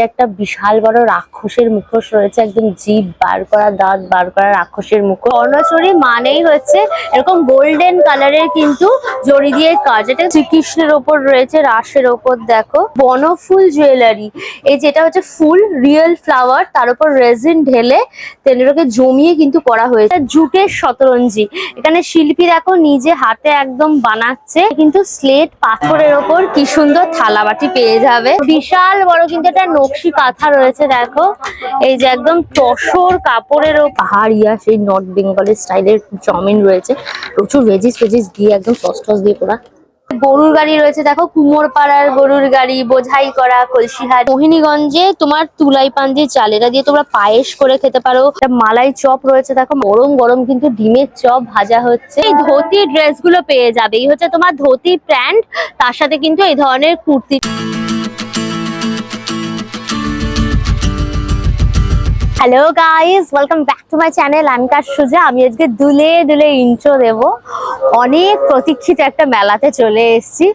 একটা বিশাল বড় রাক্ষসের মুখোশ রয়েছে, একদম জিভ বার করা, দাঁত বার করা রাক্ষসের মুখোশ। স্বর্ণচুরি মানেই হচ্ছে এরকম গোল্ডেন কালারের কিন্তু জড়ি দিয়ে কাজ। এটা শ্রীকৃষ্ণের ওপর রয়েছে, রাসের ওপর দেখো বনফুল জুয়েলারি। এই যেটা হচ্ছে ফুল রিয়েল ফ্লাওয়ার, তার উপর রেজিন ঢেলে তেলেরকে জমিয়ে কিন্তু করা হয়েছে। জুটের শতরঞ্জি, এখানে শিল্পী দেখো নিজে হাতে একদম বানাচ্ছে। কিন্তু স্লেট পাথরের ওপর কি সুন্দর থালা বাটি পেয়ে যাবে। বিশাল বড় কিন্তু একটা নকশি কাঁথা রয়েছে দেখো, এই যে একদম তসর কাপড়ের ও পাহাড়িয়া সেই নর্থ বেঙ্গলের স্টাইলের চাউমিন রয়েছে, প্রচুর ভেজিস দিয়ে একদম সস টস দিয়ে করা। গরুর গাড়ি রয়েছে দেখো, কুমোরপাড়ার গরুর গাড়ি, বোঝাই করা কলসিহাট। মোহিনীগঞ্জে তোমার তুলাই পাঞ্জির চাল, এটা দিয়ে তোমরা পায়েস করে খেতে পারো। মালাই চপ রয়েছে দেখো, গরম গরম কিন্তু ডিমের চপ ভাজা হচ্ছে। এই ধুতি ড্রেস গুলো পেয়ে যাবে, এই হচ্ছে তোমার ধুতি প্যান্ট, তার সাথে কিন্তু এই ধরনের kurti. Hello guys, welcome back to my channel. আমি কাশ্যুজা। আমি আজকে দুলে ইন্ট্রো দেব। অনেক প্রতীক্ষিত একটা মেলাতে চলে এসেছি।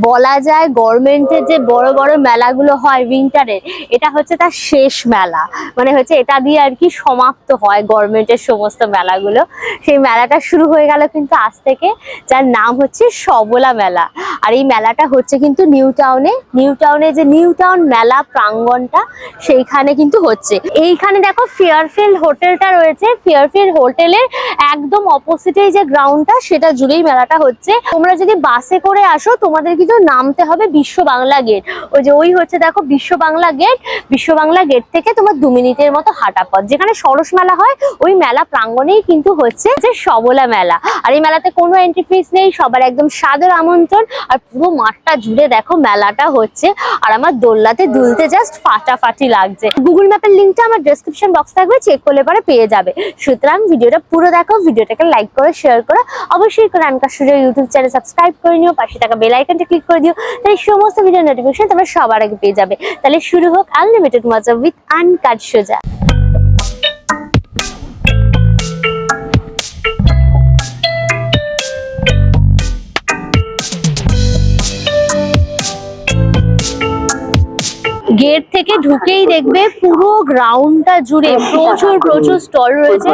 বলা যায় গভর্নমেন্টের যে বড় বড় মেলাগুলো হয় উইন্টারের, এটা হচ্ছে তার শেষ মেলা। মানে হচ্ছে এটা দিয়ে আর কি সমাপ্ত হয় গভর্নমেন্টের সমস্ত মেলাগুলো। সেই মেলাটা শুরু হয়ে গেল কিন্তু আজ থেকে, যার নাম হচ্ছে সবলা মেলা। আর এই মেলাটা হচ্ছে কিন্তু নিউ টাউনে যে নিউ টাউন মেলা প্রাঙ্গণটা, সেইখানে কিন্তু হচ্ছে। এইখানে দেখো ফেয়ারফিল্ড হোটেলটা রয়েছে, ফেয়ারফিল্ড হোটেলের একদম অপোজিটে যে গ্রাউন্ডটা, সেটা জুড়েই মেলাটা হচ্ছে। তোমরা যদি বাসে করে আসো, তোমাদের কিন্তু নামতে হবে বিশ্ব বাংলা গেট। ওই হচ্ছে দেখো বিশ্ব বাংলা গেট থেকে তোমার 2 মিনিটের মতো হাঁটা পথ। যেখানে সরস মেলা হয়, ওই মেলা প্রাঙ্গণেই কিন্তু হচ্ছে যে সবলা মেলা। আর এই মেলাতে কোনো এন্ট্রি ফিস নেই, সবার একদম সাদর আমন্ত্রণ। আর পুরো মাঠটা জুড়ে দেখো মেলাটা হচ্ছে, আর আমার দোলনাতে দুলতে জাস্ট ফাটাফাটি লাগছে। গুগল ম্যাপের লিঙ্কটা আমার ডেসক্রিপশন বক্স থাকবে, চেক করলে পরে পেয়ে যাবে। সুতরাং ভিডিওটা পুরো দেখো, ভিডিওটাকে লাইক করে শেয়ার করে অবশ্যই করে আমি কাশ্যুজা ইউটিউব চ্যানেল সাবস্ক্রাইব করে নিও, পাশে থাকা বেল আইকনটা ক্লিক করে দিও, তাহলে সমস্ত ভিডিও নোটিফিকেশন তোমরা সবার আগে পেয়ে যাবে। তাহলে শুরু হোক আনলিমিটেড মজা উইথ কাশ্যুজা। গেট থেকে ঢুকেই দেখবে পুরো গ্রাউন্ডটা জুড়ে প্রচুর স্টল রয়েছে,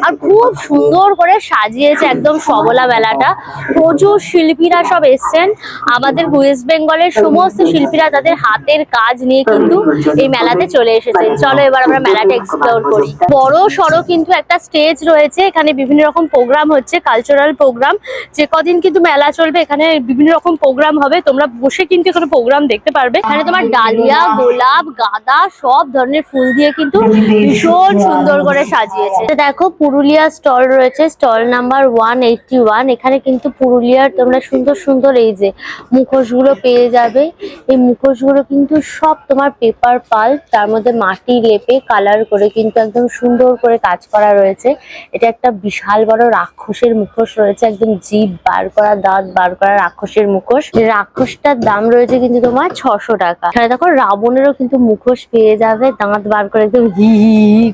আর খুব সুন্দর করে সাজিয়েছে একদম সবলা মেলাটা। প্রচুর শিল্পীরা সব এসছেন, আমাদের ওয়েস্ট বেঙ্গলের সমস্ত শিল্পীরা তাদের হাতের কাজ নিয়ে কিন্তু এই মেলাতে চলে এসেছেন। চলো এবার আমরা মেলাটা এক্সপ্লোর করি। বড় সড়ো কিন্তু একটা স্টেজ রয়েছে, এখানে বিভিন্ন রকম প্রোগ্রাম হচ্ছে, কালচারাল প্রোগ্রাম। যে কদিন কিন্তু মেলা চলবে, এখানে বিভিন্ন রকম প্রোগ্রাম হবে, তোমরা বসে কিন্তু এখানে প্রোগ্রাম দেখতে পারবে। এখানে তোমার ডালিয়া, গোলাপ, গাঁদা সব ধরনের ফুল দিয়ে কিন্তু ভীষণ সুন্দর করে সাজিয়েছে। দেখো পুরুলিয়া স্টল রয়েছে, স্টল নাম্বার 181। এখানে কিন্তু পুরুলিয়ার তোমরা সুন্দর এই যে মুখোশগুলো পেয়ে যাবে। এই মুখোশগুলো কিন্তু সব তোমার পেপার পাল্প, তার মধ্যে মাটি লেপে কালার করে কিন্তু একদম সুন্দর করে কাজ করা রয়েছে। এটা একটা বিশাল বড় রাক্ষসের মুখোশ রয়েছে, একদম জিভ বার করা, দাঁত বার করা রাক্ষসের মুখোশ। রাক্ষসটার দাম রয়েছে কিন্তু তোমার 600 টাকা। এখানে দেখো রাবণেরও কিন্তু মুখোশ পেয়ে যাবে, দাঁত বার করে একদম হি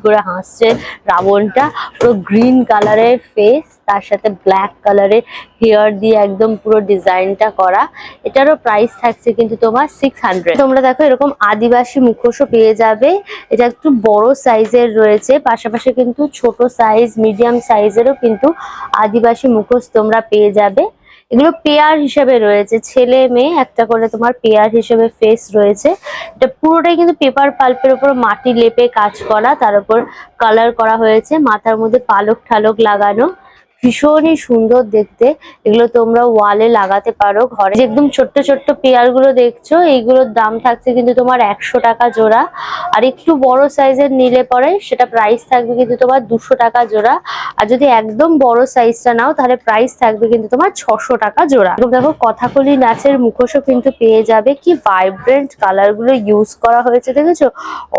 করে হাসছে রাবণটা। পুরো গ্রিন কালারের ফেস, তার সাথে ব্ল্যাক কালারের হেয়ার দিয়ে একদম পুরো ডিজাইনটা করা। এটারও প্রাইস থাকছে কিন্তু তোমার 600। তোমরা দেখো এরকম আদিবাসী মুখোশও পেয়ে যাবে, এটা একটু বড় সাইজের রয়েছে, পাশাপাশি কিন্তু ছোট সাইজ, মিডিয়াম সাইজেরও কিন্তু আদিবাসী মুখোশ তোমরা পেয়ে যাবে। এগুলো পেয়ার হিসেবে রয়েছে, ছেলে মেয়ে একটা করে তোমার পেয়ার হিসেবে ফেস রয়েছে। এটা পুরোটাই কিন্তু পেপার পাল্পের উপর মাটি লেপে কাজ করা, তার উপর কালার করা হয়েছে, মাথার মধ্যে পালক ঠালক লাগানো, ভীষণই সুন্দর দেখতে। এগুলো তোমরা ওয়ালে লাগাতে পারো ঘরে। একদম ছোট্ট পেয়ার গুলো দেখছো, এইগুলোর দাম থাকছে কিন্তু তোমার 100 টাকা জোড়া। আর একটু বড় সাইজের নিলে পরে সেটা প্রাইস থাকবে কিন্তু তোমার 200 টাকা জোড়া। আর যদি একদম বড় সাইজটা নাও, তাহলে প্রাইস থাকবে কিন্তু তোমার 600 টাকা জোড়া। দেখো কথাকলি নাচের মুখোশও কিন্তু পেয়ে যাবে। কি ভাইব্রেন্ট কালার গুলো ইউজ করা হয়েছে দেখেছো,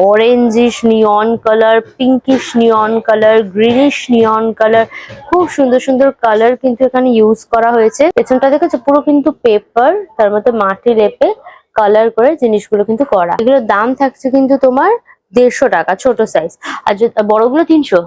অরেঞ্জিশ নিয়ন কালার, পিঙ্কিশ নিয়ন কালার, গ্রিনিশ নিয়ন কালার, খুব সুন্দর কালার কিন্তু এখানে ইউজ করা হয়েছে। পেছনটা দেখেছো পুরো কিন্তু পেপার, তার মধ্যে মাটি লেপে কালার করে জিনিসগুলো কিন্তু করা। এগুলোর দাম থাকছে কিন্তু তোমার 150 টাকা ছোট সাইজ, আর বড়গুলো 300।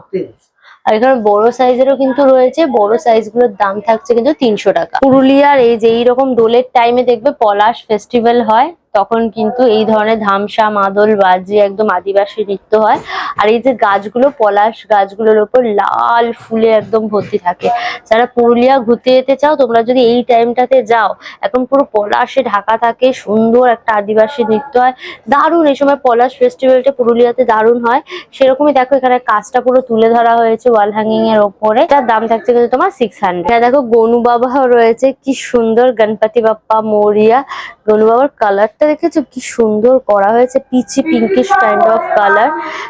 আর এখানে বড় সাইজেরও কিন্তু রয়েছে, বড় সাইজ গুলোর দাম থাকছে কিন্তু 300 টাকা। পুরুলিয়ার এই যে এইরকম দোলের টাইমে দেখবে পলাশ ফেস্টিভ্যাল হয়, তখন কিন্তু এই ধরনের ধামসা মাদল বাজিয়ে একদম আদিবাসী নৃত্য হয়। আর এই যে গাছগুলো, পলাশ গাছগুলোর উপর লাল ফুলে একদম ভর্তি থাকে। যারা পুরুলিয়া ঘুরতে যেতে চাও তোমরা যদি এই টাইমটাতে যাও, এখন পুরো পলাশে ঢাকা থাকে, সুন্দর একটা আদিবাসী নৃত্য হয়, দারুণ। এই সময় পলাশ ফেস্টিভ্যালটা পুরুলিয়াতে দারুণ হয়। সেরকমই দেখো এখানে কাজটা পুরো তুলে ধরা হয়েছে ওয়াল হ্যাঙ্গিং এর ওপরে। তার দাম থাকছে কিন্তু তোমার 600। এটা দেখো গনু বাবাও রয়েছে, কি সুন্দর, গণপতি বাপ্পা মোরিয়া। গনু বাবার কালারটা দেখেছো কি সুন্দর করা হয়েছে, peachy pinkish kind of colour.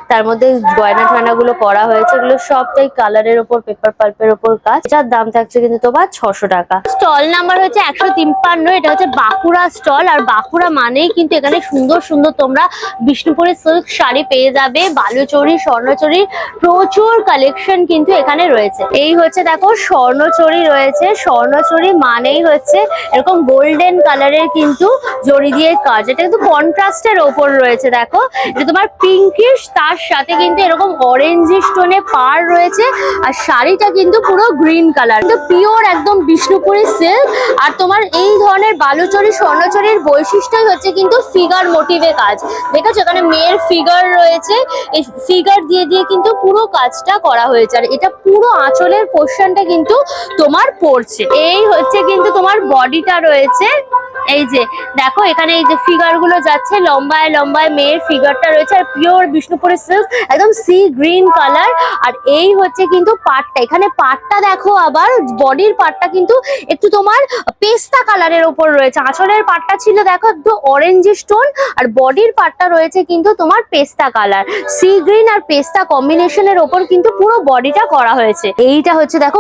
তার মধ্যে গয়না ঠানা গুলো করা হয়েছে, এগুলো সবটাই কালারের ওপর, পেপার পাল্পের ওপর কাজ। এটার দাম থাকছে কিন্তু তোমার 600 টাকা। স্টল নাম্বার হচ্ছে 153। এটা হচ্ছে বাঁকুড়া স্টল। আর বাঁকুড়া মানেই কিন্তু এখানে সুন্দর সুন্দর তোমরা বিষ্ণুপুরের সিল্ক শাড়ি পেয়ে যাবে, বালুচরী, স্বর্ণচরী, প্রচুর কালেকশন কিন্তু এখানে রয়েছে। এই হচ্ছে দেখো স্বর্ণচরী রয়েছে। স্বর্ণচরী মানেই হচ্ছে এরকম গোল্ডেন কালারের কিন্তু জড়ি দিয়ে কাজ। এটা কিন্তু কন্ট্রাস্টের ওপর রয়েছে। দেখো এটা তোমার পিঙ্কিশ, তার সাথে কিন্তু এরকম অরেঞ্জ স্টোনে পার রয়েছে। আর শাড়িটা কিন্তু পুরো গ্রিন কালার, কিন্তু পিওর একদম বিষ্ণুপুরি সিল্ক। আর তোমার এই ধরনের বালুচরী স্বর্ণচরীর বৈশিষ্ট্যই হচ্ছে কিন্তু ফিগার মোটিভে কাজ। দেখেছো এখানে মেয়ের ফিগার রয়েছে, এই ফিগার দিয়ে দিয়ে কিন্তু পুরো কাজটা করা হয়েছে। আর এটা পুরো আঁচলের পোর্শনটা কিন্তু তোমার পড়ছে। এই হচ্ছে কিন্তু তোমার বডিটা রয়েছে। এই যে দেখো এখানে এই যে ফিগার গুলো যাচ্ছে, লম্বায় লম্বায় মেয়ের ফিগারটা রয়েছে। আর পিওর বিষ্ণুপুরের সিল্ক, একদম সি গ্রিন কালার। আর এই হচ্ছে কিন্তু পাটটা, এখানে পাটটা দেখো আবার বডির পাটটা কিন্তু একটু তোমার পেস্তা কালারের ওপর রয়েছে। আঁচলের পাটটা ছিল দেখো একটু অরেঞ্জ স্টোন, আর বডির পাটটা রয়েছে কিন্তু তোমার পেস্তা কালার। সি গ্রিন আর পেস্তা কম্বিনেশনের ওপর কিন্তু পুরো বডিটা করা হয়েছে। এইটা হচ্ছে দেখো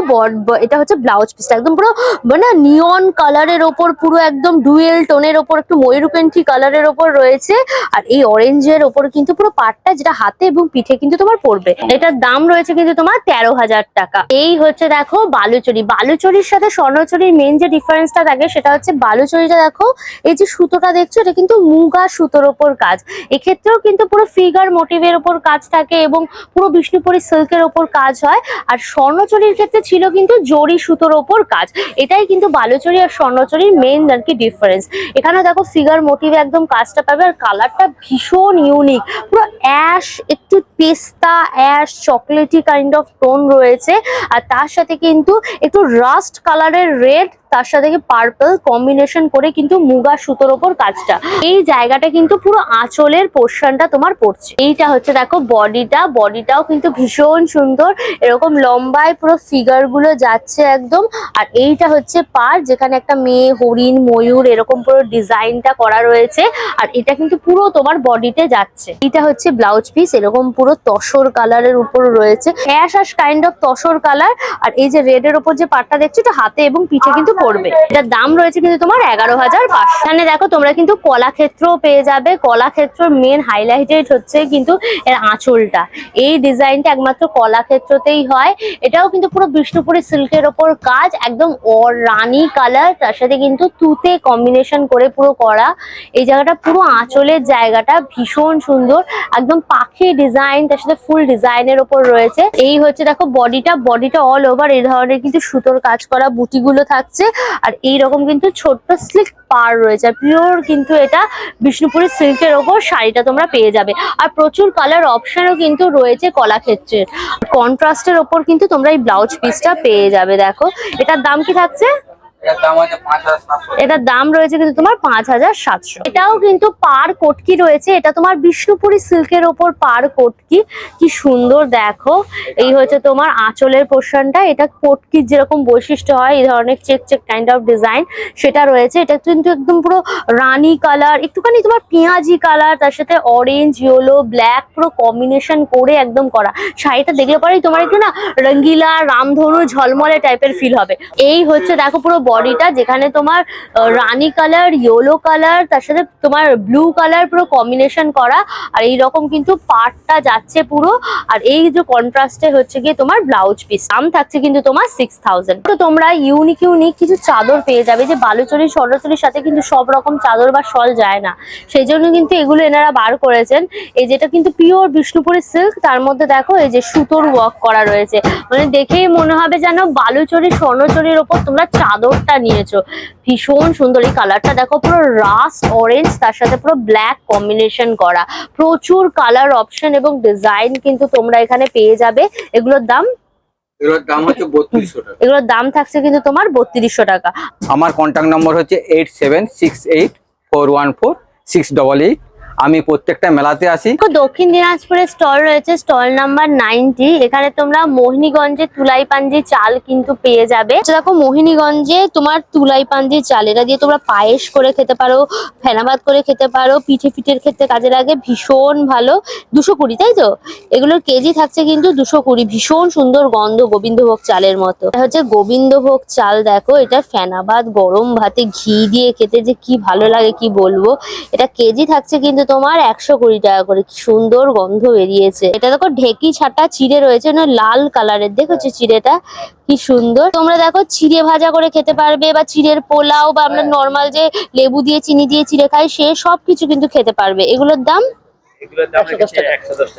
এটা হচ্ছে ব্লাউজ পিসটা, একদম পুরো মানে নিয়ন কালারের ওপর, পুরো একদম ডুয়েল টোনের ওপর, একটু ময়ূরপেন্থী কালারের ওপর রয়েছে। আর এই অরেঞ্জের ওপর কিন্তু পুরো পাটটা, যেটা হাতে এবং পিঠে কিন্তু তোমার পড়বে। এটার দাম রয়েছে কিন্তু তোমার 13,000 টাকা। এই হচ্ছে দেখো বালুচরী। বালুচরীর সাথে স্বর্ণচরীর মেন যে ডিফারেন্সটা থাকে সেটা হচ্ছে বালুচরীটা দেখো এই যে সুতোটা দেখছো, এটা কিন্তু মুগা সুতোর ওপর কাজ। এক্ষেত্রেও কিন্তু পুরো ফিগার মোটিভের ওপর কাজ থাকে এবং পুরো বিষ্ণুপুরি সিল্কের ওপর কাজ হয়। আর স্বর্ণচরীর ক্ষেত্রে ছিল কিন্তু জরি সুতোর ওপর কাজ। এটাই কিন্তু বালুচরী আর স্বর্ণচরীর মেন আর কি ডিফারেন্স। এখানে দেখো ফিগার মোটিভে একদম কাজটা পাবে। আর কালারটা ভীষণ ইউনিক, পুরো অ্যাশ, একটু পেস্তা ash chocolatey kind of tone রয়েছে। আর তার সাথে কিন্তু একটু রাস্ট কালারের রেড, তার সাথে পার্পল কম্বিনেশন করে কিন্তু মুগা সুতোর ওপর কাজটা। এই জায়গাটা কিন্তু পুরো আঁচলের পোর্শনটা তোমার পড়ছে। এইটা হচ্ছে দেখো বডিটাও কিন্তু ভীষণ সুন্দর, এরকম লম্বায় পুরো ফিগার গুলো যাচ্ছে একদম। আর এইটা হচ্ছে পার, যেখানে একটা মেয়ে, হরিণ, ময়ূর এরকম পুরো ডিজাইনটা করা রয়েছে। আর এটা কিন্তু পুরো তোমার বডিতে যাচ্ছে। এটা হচ্ছে ব্লাউজ পিস, এরকম পুরো তসর কালারের উপর রয়েছে, ash kind of tussar colour. আর এই যে রেড এর উপর যে পাটটা দেখছো, এটা হাতে এবং পিঠে কিন্তু পড়বে। এটার দাম রয়েছে কিন্তু তোমার 11,500। এখানে দেখো তোমরা কিন্তু কলাক্ষেত্রও পেয়ে যাবে। কলাক্ষেত্রর মেন হাইলাইটেড হচ্ছে কিন্তু এর আঁচলটা। এই ডিজাইনটা একমাত্র কলাক্ষেত্রতেই হয়। এটাও কিন্তু পুরো বিষ্ণুপুরি সিল্কের ওপর কাজ, একদম রানী কালার, তার সাথে কিন্তু তুতে কম্বিনেশন করে পুরো করা। এই জায়গাটা পুরো আঁচলের জায়গাটা ভীষণ সুন্দর, একদম পাখি ডিজাইন, তার সাথে ফুল ডিজাইনের ওপর রয়েছে। এই হচ্ছে দেখো বডিটা অল ওভার এই ধরনের কিন্তু সুতোর কাজ করা বুটিগুলো থাকছে। আর এইরকম কিন্তু ছোট্ট স্লিক পার রয়েছে। পিওর কিন্তু এটা বিষ্ণুপুরি সিল্কের ওপর শাড়িটা তোমরা পেয়ে যাবে। আর প্রচুর কালার অপশনও কিন্তু রয়েছে কলাক্ষেত্রের। কন্ট্রাস্টের ওপর কিন্তু তোমরা এই ব্লাউজ পিসটা পেয়ে যাবে। দেখো এটার দাম কি থাকছে? এটার দাম রয়েছে কিন্তু তোমার 5,700। এটাও কিন্তু পার কটকি রয়েছে। এটা তোমার বিষ্ণুপুরি সিল্কের ওপর পার কটকি, কি সুন্দর দেখো। এই হচ্ছে তোমার আঁচলের পোর্শনটা। এটা কটকির যেরকম বৈশিষ্ট্য হয়, এই ধরনের চেক কাইন্ড অফ ডিজাইন সেটা রয়েছে। এটা কিন্তু একদম পুরো রানী কালার, একটুখানি তোমার পেঁয়াজি কালার, তার সাথে অরেঞ্জ, ইয়েলো, ব্ল্যাক পুরো কম্বিনেশন করে একদম করা। শাড়িটা দেখলে পরেই তোমার একটু না রঙ্গিলা, রামধনু, ঝলমলে টাইপের ফিল হবে। এই হচ্ছে দেখো পুরো বডিটা, যেখানে তোমার রানী কালার, ইয়েলো কালার, তার সাথে তোমার ব্লু কালার পুরো কম্বিনেশন করা। আর এইরকম কিন্তু পাটটা যাচ্ছে পুরো। আর এই যে কন্ট্রাস্টে হচ্ছে গিয়ে তোমার ব্লাউজ পিস। দাম থাকছে কিন্তু তোমার 6,000। তো তোমরা ইউনিক কিছু চাদর পেয়ে যাবে। যে বালুচরী স্বর্ণচরীর সাথে কিন্তু সব রকম চাদর বা শল যায় না, সেই জন্য কিন্তু এগুলো এনারা বার করেছেন। এই যেটা কিন্তু পিওর বিষ্ণুপুরি সিল্ক, তার মধ্যে দেখো এই যে সুতোর ওয়ার্ক করা রয়েছে। মানে দেখেই মনে হবে যেন বালুচরী স্বর্ণচরীর ওপর তোমরা চাদর কালারটা নিয়েছো, ভীষণ সুন্দর। এই কালারটা দেখো, পুরো রাস্ট অরেঞ্জ, তার সাথে পুরো ব্ল্যাক কম্বিনেশন করা, প্রচুর কালার অপশন এবং ডিজাইন কিন্তু তোমরা এখানে পেয়ে যাবে। এগুলোর দাম হচ্ছে 3200 টাকা। এগুলোর দাম থাকছে কিন্তু তোমার 3200 টাকা। আমার কন্ট্যাক্ট নম্বর হচ্ছে 8768414688। আমি প্রত্যেকটা মেলাতে আসি। দক্ষিণ দিনাজপুরের স্টল রয়েছে, স্টল নাম্বার 90। এখানে তোমরা মোহিনীগঞ্জের তুলাইপাঞ্জি চাল কিন্তু পেয়ে যাবে। দেখো মোহিনীগঞ্জে তোমার তুলাইপাঞ্জি চাল, এটা দিয়ে তোমরা পায়েস করে খেতে পারো, ফেনাবাদ করে খেতে পারো, পিঠে ফিটের ক্ষেত্রে কাজে লাগে, ভীষণ ভালো। 220, তাই তো? এগুলোর কেজি থাকছে কিন্তু 220। ভীষণ সুন্দর গন্ধ, গোবিন্দভোগ চালের মতো। এটা হচ্ছে গোবিন্দভোগ চাল। দেখো, এটা ফেনাবাদ গরম ভাতে ঘি দিয়ে খেতে যে কি ভালো লাগে কি বলবো। এটা কেজি থাকছে কিন্তু তোমার 120 টাকা করে। কি সুন্দর গন্ধ বেরিয়েছে। এটা দেখো ঢেকি ছাটা চিড়ে রয়েছে, না লাল কালারের, দেখেছো চিড়েটা কি সুন্দর। তোমরা দেখো চিড়ে ভাজা করে খেতে পারবে, বা চিড়ের পোলাও, বা আমরা নর্মাল যে লেবু দিয়ে চিনি দিয়ে চিড়ে খাই, সে সব কিছু কিন্তু খেতে পারবে। এগুলোর দাম,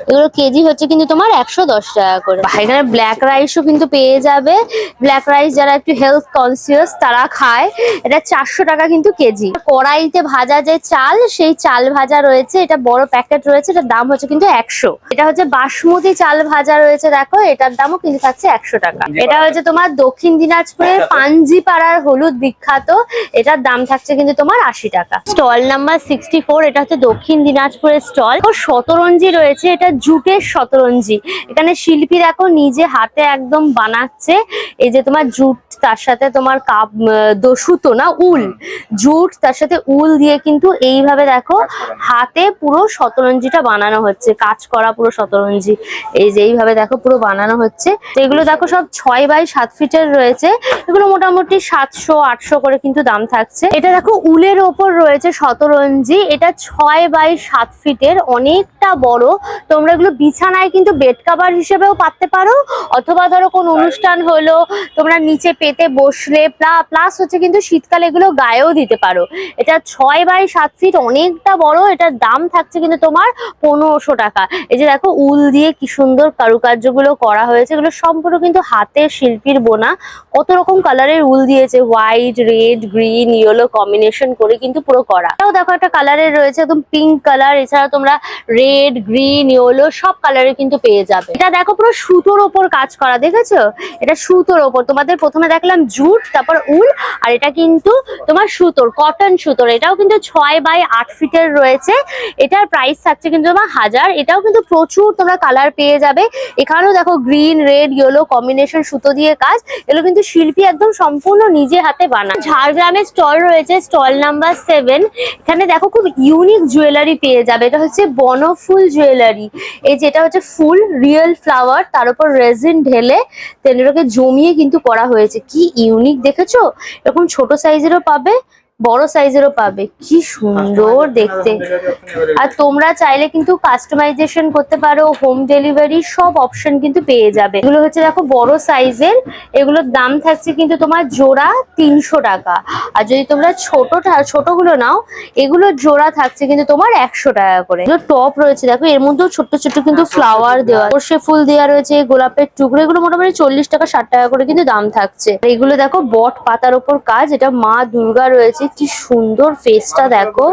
এগুলো কেজি হচ্ছে কিন্তু তোমার 110 টাকা করে। এখানে ব্ল্যাক রাইসও কিন্তু পেয়ে যাবে। ব্ল্যাক রাইস যারা একটু হেলথ কনসিয়াস তারা খায়। এটা 400 টাকা কিন্তু কেজি। কড়াইতে ভাজা যে চাল, সেই চাল ভাজা রয়েছে, এটা বড় প্যাকেট রয়েছে, এটার দাম হচ্ছে কিন্তু 100। এটা হচ্ছে বাসমতি চাল ভাজা রয়েছে, দেখো এটার দামও কিন্তু থাকছে 100 টাকা। এটা হচ্ছে তোমার দক্ষিণ দিনাজপুরের পাঞ্জিপাড়ার হলুদ বিখ্যাত, এটার দাম থাকছে কিন্তু তোমার 80 টাকা। স্টল নাম্বার 64, এটা হচ্ছে দক্ষিণ দিনাজপুরের স্টল। শতরঞ্জি রয়েছে, এটা জুটের শতরঞ্জি। এখানে শিল্পী দেখো নিজে হাতে একদম বানাচ্ছে। এই যে তোমার জুট, তার সাথে তোমার কাপ, সুতো না উল, জুট তার সাথে উল দিয়ে কিন্তু এইভাবে দেখো হাতে পুরো শতরঞ্জিটা বানানো হচ্ছে, কাজ করা পুরো শতরঞ্জি। এই যে এইভাবে দেখো পুরো বানানো হচ্ছে। এগুলো দেখো সব 6x7 ফিটের রয়েছে। এগুলো মোটামুটি 700-800 করে কিন্তু দাম থাকছে। এটা দেখো উলের ওপর রয়েছে শতরঞ্জি, এটা 6x7 ফিটের, অনেকটা বড়। তোমরা এগুলো বিছানায় কিন্তু বেড কভার হিসেবেও পাততে পারো, অথবা ধরো কোন অনুষ্ঠান হলো তোমরা নিচে পেতে বসলে, প্লাস হচ্ছে কিন্তু শীতকালে এগুলো গায়েও দিতে পারো। এটা 6x7 ফিট, অনেকটা বড়। এটার দাম থাকছে কিন্তু তোমার 1500 টাকা। এই যে দেখো উল দিয়ে কি সুন্দর কারুকার্য গুলো করা হয়েছে, এগুলো সম্পূর্ণ কিন্তু হাতের শিল্পীর বোনা। কত রকম কালারের উল দিয়েছে, white, red, green, yellow combination করে কিন্তু পুরো করা। এটাও দেখো একটা কালারের রয়েছে, একদম পিঙ্ক কালার। এছাড়া তোমরা রেড, গ্রিন, ইয়েলো সব কালারের কিন্তু পেয়ে যাবে। এটা দেখো পুরো সুতোর ওপর কাজ করা, দেখেছো? এটা সুতোর ওপর, তোমাদের প্রথমে দেখলাম জুট, তারপর উল, আর এটা কিন্তু তোমার সুতোর, কটন সুতোর। এটাও কিন্তু 6x8 ফিটের রয়েছে। এটার প্রাইস থাকছে কিন্তু তোমার 1000। এটাও কিন্তু প্রচুর তোমরা কালার পেয়ে যাবে। এখানেও দেখো গ্রিন, রেড, ইয়েলো কম্বিনেশন সুতো দিয়ে কাজ। এগুলো কিন্তু শিল্পী একদম সম্পূর্ণ নিজে হাতে বানায়। ঝাড়গ্রামের স্টল রয়েছে, স্টল নাম্বার 7। এখানে দেখো খুব ইউনিক জুয়েলারি পেয়ে যাবে। এটা হচ্ছে বনফুল জুয়েলারি। এই যেটা হচ্ছে ফুল, রিয়েল ফ্লাওয়ার, তার উপর রেজিন ঢেলে তেলেরকে জমিয়ে কিন্তু করা হয়েছে। কি ইউনিক দেখেছো? এরকম ছোট সাইজেরও পাবে, বড় সাইজেরও পাবে। কি সুন্দর দেখতে। আর তোমরা চাইলে কিন্তু কাস্টমাইজেশন করতে পারো, হোম ডেলিভারি সব অপশন কিন্তু পেয়ে যাবে। এগুলো হচ্ছে দেখো বড় সাইজের, এগুলোর দাম থাকছে কিন্তু তোমার জোড়া 300 টাকা। আর যদি তোমরা ছোটগুলো নাও, এগুলোর জোড়া থাকছে কিন্তু তোমার 100 টাকা করে। টপ রয়েছে দেখো, এর মধ্যেও ছোট্ট ছোট্ট কিন্তু ফ্লাওয়ার দেওয়া, সর্ষে ফুল দেওয়া রয়েছে, গোলাপের টুকরো। এগুলো মোটামুটি 40 টাকা 60 টাকা করে কিন্তু দাম থাকছে। এগুলো দেখো বট পাতার উপর কাজ, এটা মা দুর্গা রয়েছে। কি সুন্দর ফেসটা দেখো।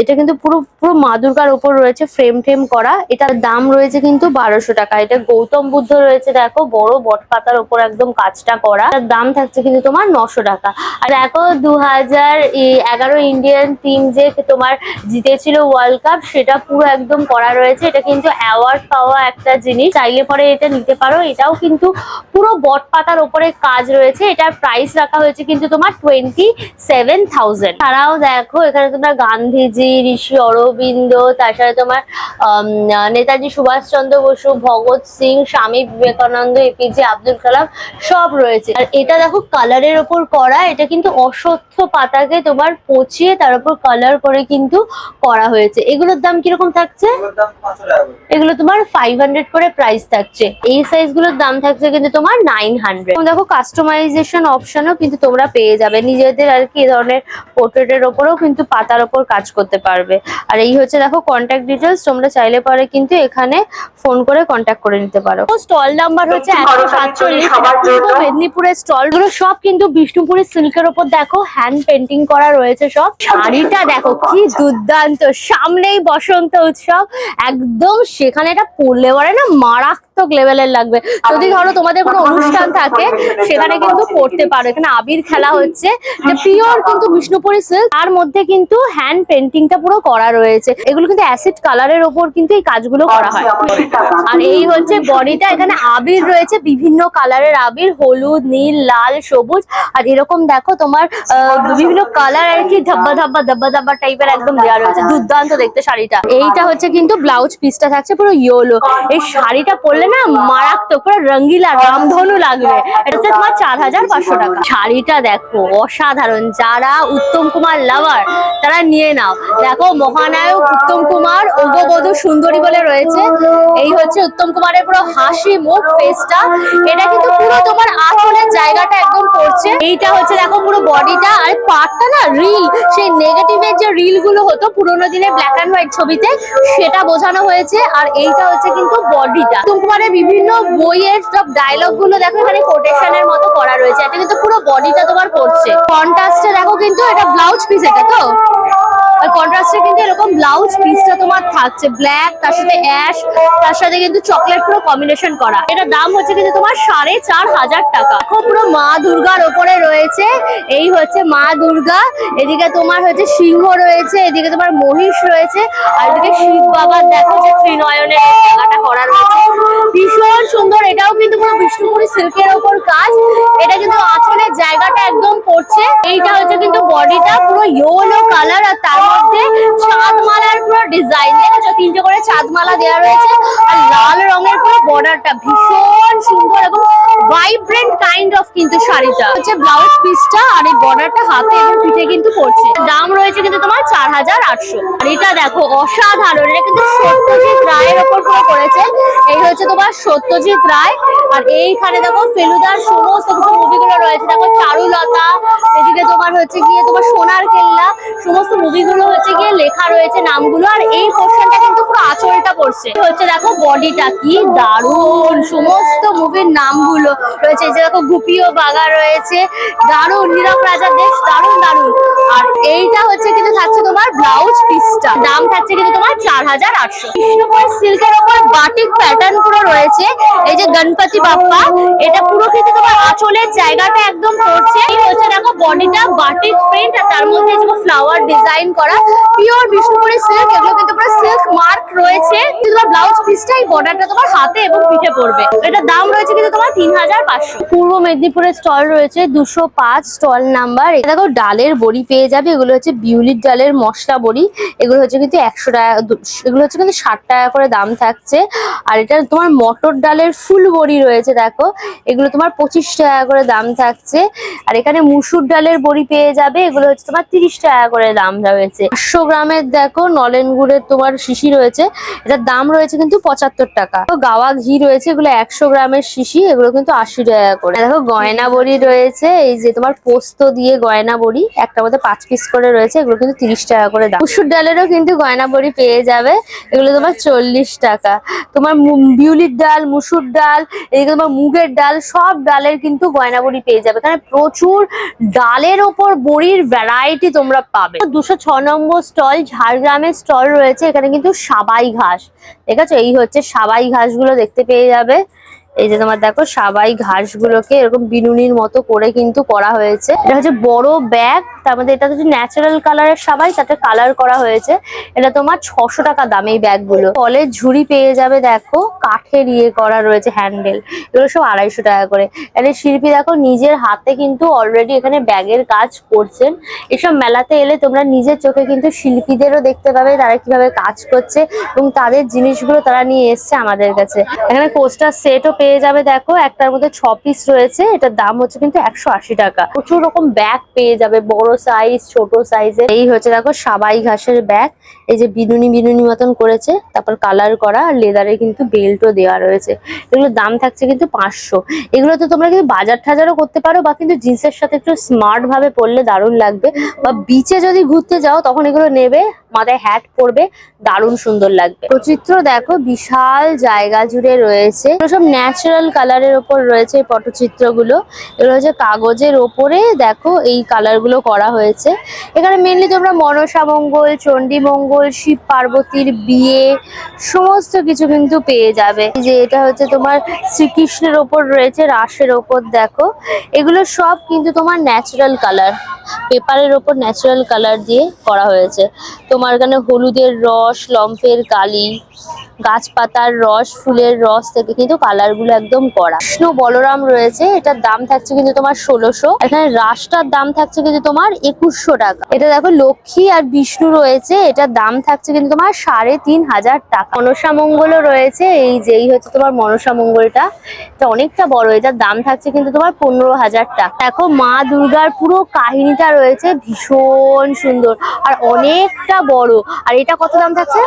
এটা কিন্তু পুরো মা দুর্গার উপর রয়েছে, ফ্রেম করা। এটার দাম রয়েছে কিন্তু 1200 টাকা। এটা গৌতম বুদ্ধ রয়েছে দেখো, বড় বট পাতার উপর একদম কাজটা করা। তার দাম থাকছে কিন্তু তোমার 900 টাকা। আর দেখো 2011 ইন্ডিয়ান টিম যে তোমার জিতেছিল ওয়ার্ল্ড কাপ, সেটা পুরো একদম করা রয়েছে। এটা কিন্তু অ্যাওয়ার্ড পাওয়া একটা জিনিস, চাইলে পরে এটা নিতে পারো। এটাও কিন্তু পুরো বট পাতার উপরে কাজ রয়েছে। এটার প্রাইস রাখা হয়েছে কিন্তু তোমার 27,000। তারাও দেখো এখানে তোমরা গান্ধীজি, ঋষি অরবিন্দ, তার সাথে তোমার নেতাজি সুভাষচন্দ্র বসু, ভগৎ সিং, স্বামী বিবেকানন্দ, এপিজে আব্দুল কালাম সব রয়েছে। আর এটা দেখো কালারের ওপর করা, এটা কিন্তু অশ্বত্থ পাতাকে তোমার পচিয়ে তার উপর কালার করে কিন্তু করা হয়েছে। এগুলোর দাম কিরকম থাকছে? এগুলো তোমার 500 করে প্রাইস থাকছে। এই সাইজ গুলোর দাম থাকছে কিন্তু তোমার 900। দেখো কাস্টমাইজেশন অপশনও কিন্তু তোমরা পেয়ে যাবে, নিজেদের আর কি এই ধরনের পোর্ট্রেটের ওপরেও কিন্তু পাতার ওপর কাজ করতে পারবে। আর এই হচ্ছে দেখো কন্ট্যাক্ট ডিটেলস, তোমরা চাইলে পরে কিন্তু এখানে ফোন করে কন্ট্যাক্ট করে নিতে পারো। স্টল নাম্বার হচ্ছে 147, পূর্ব মেদিনীপুরের স্টল গুলো সব কিন্তু বিষ্ণুপুরের সিল্কের ওপর দেখো হ্যান্ড পেন্টিং করা রয়েছে সব। শাড়িটা দেখো কি দুর্দান্ত, সামনেই বসন্ত উৎসব, একদম সেখানে এটা পরলে পরে না মারাত্মক লেভেলের লাগবে। যদি ধরো তোমাদের কোনো অনুষ্ঠান থাকে সেখানে কিন্তু পরতে পারো। এখানে আবির খেলা হচ্ছে, যে পিওর কিন্তু বিষ্ণুপুরি সিল্ক, তার মধ্যে কিন্তু হ্যান্ড পেন্টিংটা পুরো করা রয়েছে। এগুলো কিন্তু অ্যাসিড কালারের ওপর কিন্তু এই কাজগুলো করা হয়। আর এই হচ্ছে বডিটা, এখানে আবির রয়েছে বিভিন্ন কালারের আবির, হলুদ, নীল, লাল, সবুজ। আর এরকম দেখো তোমার বিভিন্ন কালার আর কি ধাব্বা ধাব্বা ধাব্বা ধাব্বা টাইপের একদম দেওয়া রয়েছে, দুর্দান্ত দেখতে শাড়িটা। এইটা হচ্ছে কিন্তু ব্লাউজ পিসটা থাকছে পুরো ইয়েলো। এই শাড়িটা পরলে না মারাত্মক, পুরো রঙ্গিলা রামধনু লাগবে। এটা হচ্ছে তোমার 4500 টাকা। শাড়িটা দেখো অসাধারণ, যারা উত্তম কুমার লাভার তারা নিয়ে নাও। দেখো মহানায়ক উত্তম কুমার, অগবধূ সুন্দরী বলে রয়েছে। এই হচ্ছে উত্তম কুমারের পুরো হাসি মুখ ফেসটা। এটা কিন্তু পুরো তোমার আঁচলের জায়গাটা একদম পড়ছে। এইটা হচ্ছে দেখো পুরো বডিটা। আর পাটটা না রিল, সেই নেগেটিভের যে রিল গুলো হতো পুরোনো দিনে ব্ল্যাক অ্যান্ড হোয়াইট ছবিতে, সেটা বোঝানো হয়েছে। আর এইটা হচ্ছে কিন্তু বডিটা। উত্তম কুমারের বিভিন্ন বইয়ের সব ডায়লগ গুলো দেখো এখানে কোটেশনের মতো করা রয়েছে। এটা কিন্তু পুরো বডিটা তোমার পড়ছে। কন্ট্রাস্টে দেখো কিন্তু এটা ব্লাউজ পিস, এটা তো আর কন্ট্রাস্টে কিন্তু এরকম ব্লাউজ পিসটা তোমার থাকছে ব্ল্যাক, তার সাথে অ্যাশ, তার সাথে কিন্তু চকলেট পুরো কম্বিনেশন করা। এটা দাম হচ্ছে কিন্তু তোমার 4500 টাকা। দেখো পুরো মা দুর্গার ওপরে রয়েছে। এই হচ্ছে মা দুর্গা, এদিকে তোমার হচ্ছে সিংহ রয়েছে, এদিকে তোমার মহিষ রয়েছে, আর এদিকে শিব বাবার দেখো যে ত্রিনয়নের জায়গাটা করা রয়েছে, ভীষণ সুন্দর। এটাও কিন্তু পুরো বিষ্ণুপুরি সিল্কের ওপর কাজ। এটা কিন্তু আঁচলের জায়গাটা একদম পড়ছে। এইটা হচ্ছে কিন্তু বডিটা পুরো ইয়েলো কালার, আর তার মধ্যে চাঁদমালার পুরো ডিজাইন দেখেছো, 3টে করে চাঁদমালা দেওয়া রয়েছে। আর লাল রঙের পুরো বর্ডারটা ভীষণ সুন্দর এবং ভাইব্রেন্ট কাইন্ড অফ কিন্তু শাড়িটা হচ্ছে ব্লাউজ পিসটা। আর এই বর্ডারটা হাতে এবং পিঠে কিন্তু পড়ছে। দাম রয়েছে কিন্তু তোমার 4800। আর এটা দেখো অসাধারণ, এটা কিন্তু সত্যজিৎ রায়ের ওপর পুরো করেছে। এই হচ্ছে তোমার সত্যজিৎ রায়। আর এইখানে দেখো ফেলুদার সমস্ত কিছু মুভিগুলো রয়েছে। দেখো চারুলতা, এদিকে তোমার হচ্ছে গিয়ে তোমার সোনার কেল্লা, সমস্ত মুভিগুলো হচ্ছে গিয়ে লেখা রয়েছে নামগুলো। আর এই পোর্শনটা কিন্তু পুরো আঁচলটা পড়ছে। হচ্ছে দেখো বডিটা কি দারুণ, সমস্ত মুভির নামগুলো রয়েছে। এই যে দেখো গুপি ও বাঘা রয়েছে, দারুণ, নীরব রাজার দেশ, দারুণ দারুণ। আর এইটা হচ্ছে কিন্তু থাকছে তোমার ব্লাউজ পিসটা, দাম থাকছে কিন্তু তোমার 4800। বিষ্ণুপুর সিল্কের ওপর বাটিক প্যাটার্ন পুরো রয়েছে। এই যে গণপতি বাপ্পা, এটা পুরো কিন্তু তোমার আঁচলের জায়গাটা একদম পড়ছে। এই হচ্ছে দেখো বডিটা বাটিক প্রিন্ট, আর তার মধ্যে যেমন ফ্লাওয়ার ডিজাইন করা, পিওর বিষ্ণুপুরি সিল্ক। এগুলো কিন্তু পুরো সিল্ক মার্ক রয়েছে। তোমার ব্লাউজ পিসটা এই বর্ডারটা তোমার হাতে এবং পিঠে পড়বে। এটার দাম রয়েছে কিন্তু তোমার 3500। পূর্ব মেদিনীপুরের স্টল রয়েছে 205 স্টল নাম্বার। এটা দেখো ডালের বড়ি পেয়ে যাবে। এগুলো হচ্ছে বিউলির ডালের মশলা বড়ি। এগুলো হচ্ছে কিন্তু 100 টাকা, এগুলো হচ্ছে কিন্তু 60 টাকা করে দাম থাকছে। আর এটা তোমার মটর ডালের ফুল বড়ি রয়েছে দেখো, এগুলো তোমার 25 টাকা করে দাম থাকছে। আর এখানে মুসুর ডালের বড়ি পেয়ে যাবে, এগুলো হচ্ছে তোমার 30 টাকা করে দাম রয়েছে। 500 গ্রামের দেখো নলেন গুড়ের তোমার শিশি রয়েছে, এটার দাম রয়েছে কিন্তু 75 টাকা। তো গাওয়া ঘি রয়েছে, এগুলো 100 গ্রামের শিশি, এগুলো কিন্তু 80 টাকা করে। দেখো গয়না বড়ি রয়েছে, এই যে তোমার পোস্ত দিয়ে গয়না বড়ি, একটার মধ্যে 5 পিস করে রয়েছে, এগুলো কিন্তু 30 টাকা করে দাম। মুসুর ডালেরও কিন্তু গয়না বড়ি পেয়ে যাবে, এগুলো তোমার 40 টাকা। তোমার বিউলির ডাল, মুসুর ডাল, এদিকে তোমার মুগের ডাল, সব ডালের কিন্তু গয়না বড়ি পেয়ে যাবে। এখানে প্রচুর ডালের ওপর বড়ির ভ্যারাইটি তোমরা পাবে। 206 নম্বর স্টল ঝাড়গ্রামের স্টল রয়েছে। এখানে কিন্তু সাবাই ঘাস, ঠিক আছে, এই হচ্ছে সাবাই ঘাসগুলো দেখতে পেয়ে যাবে। এই যে তোমার দেখো সাবাই ঘাসগুলোকে এরকম বিনুনির মতো করে কিন্তু করা হয়েছে। এটা হচ্ছে বড় ব্যাগ, তার মধ্যে এটা হচ্ছে ন্যাচারাল কালারের সাবাই, তাতে কালার করা হয়েছে। এটা তোমার 600 টাকা দাম এই ব্যাগগুলো। ফলের ঝুড়ি পেয়ে যাবে, দেখো কাঠের ইয়ে করা রয়েছে হ্যান্ডেল, এগুলো সব 250 টাকা করে। এখানে শিল্পী দেখো নিজের হাতে কিন্তু অলরেডি এখানে ব্যাগের কাজ করছেন। এসব মেলাতে এলে তোমরা নিজের চোখে কিন্তু শিল্পীদেরও দেখতে পাবে তারা কিভাবে কাজ করছে এবং তাদের জিনিসগুলো তারা নিয়ে এসছে আমাদের কাছে। এখানে কোস্টার সেটও পেয়ে যাবে, দেখো একটার মধ্যে 6 পিস রয়েছে, এটার দাম হচ্ছে কিন্তু 180 টাকা। প্রচুর রকম ব্যাগ পেয়ে যাবে, বড় সাইজ, ছোট সাইজের। এই হচ্ছে দেখো সাবাই ঘাসের ব্যাগ, এই যে বিনুনি বিনুনি মতন করেছে, তারপর কালার করা, আর লেদারে কিন্তু বেল্টও দেওয়া রয়েছে। এগুলোর দাম থাকছে কিন্তু 500। এগুলো তো তোমরা কিন্তু বাজার টাজারও করতে পারো, বা কিন্তু জিন্সের সাথে একটু স্মার্ট ভাবে পরলে দারুণ লাগবে, বা বিচে যদি ঘুরতে যাও তখন এগুলো নেবে, মাথায় হ্যাট পরবে, দারুণ সুন্দর লাগবে। প্রচিত্র দেখো বিশাল জায়গা জুড়ে রয়েছে, এগুলো সব ন্যাচারাল কালারের ওপর রয়েছে এই পটচিত্রগুলো। এগুলো হচ্ছে কাগজের ওপরে দেখো এই কালার গুলো করা হয়েছে। এখানে মেনলি তোমরা মনসা মঙ্গল, চণ্ডী মঙ্গল, শিব পার্বতীর বিয়ে সমস্ত কিছু কিন্তু পেয়ে যাবে। এই যে এটা হচ্ছে তোমার শ্রীকৃষ্ণের ওপর রয়েছে, রাসের ওপর দেখো, এগুলো সব কিন্তু তোমার ন্যাচারাল কালার, পেপারের ওপর ন্যাচারাল কালার দিয়ে করা হয়েছে। তোমার এখানে হলুদের রস, লম্ফের কালি, গাছপাতার রস, ফুলের রস থেকে কিন্তু কালার গুলো একদম করা। কৃষ্ণ বলরাম রয়েছে, এটার দাম থাকছে কিন্তু তোমার 1600। এখানে রাসটার দাম থাকছে কিন্তু তোমার 2100 টাকা। এটা দেখো লক্ষ্মী আর বিষ্ণু রয়েছে, এটার দাম থাকছে কিন্তু তোমার 3500 টাকা। মনসা মঙ্গলও রয়েছে, এই যেই হচ্ছে তোমার মনসা মঙ্গলটা, এটা অনেকটা বড়, এটার দাম থাকছে কিন্তু তোমার 15000 টাকা। দেখো মা দুর্গার পুরো কাহিনীটা রয়েছে, ভীষণ সুন্দর আর অনেকটা বড়। আর এটা কত দাম থাকছে?